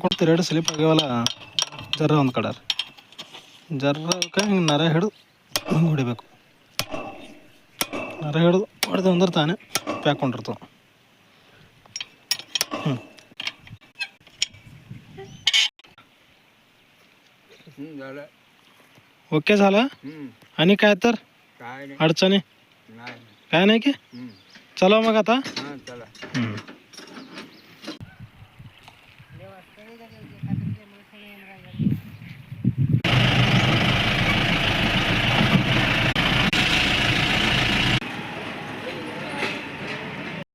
ಕೊಡ್ತೀರಿ ಎರಡು ಸ್ಲಿಪ್ ಆಗ್ಯಾವಲ್ಲ ಜರ್ರ ಒಂದು ಕಡೆ ಜರ್ರಕ್ಕೆ ಹಿಂಗೆ ನರ ಹಿಡಿದು ಹಿಂಗೆ ಹೊಡಿಬೇಕು. ನರ ಹಿಡಿದು ಹೊಡೆದು ಅಂದ್ರೆ ತಾನೇ ಪ್ಯಾಕೊಂಡಿರ್ತಾವೆ. ओके झालं. आणि काय तर अडचणी काय नाही की चला मग आता.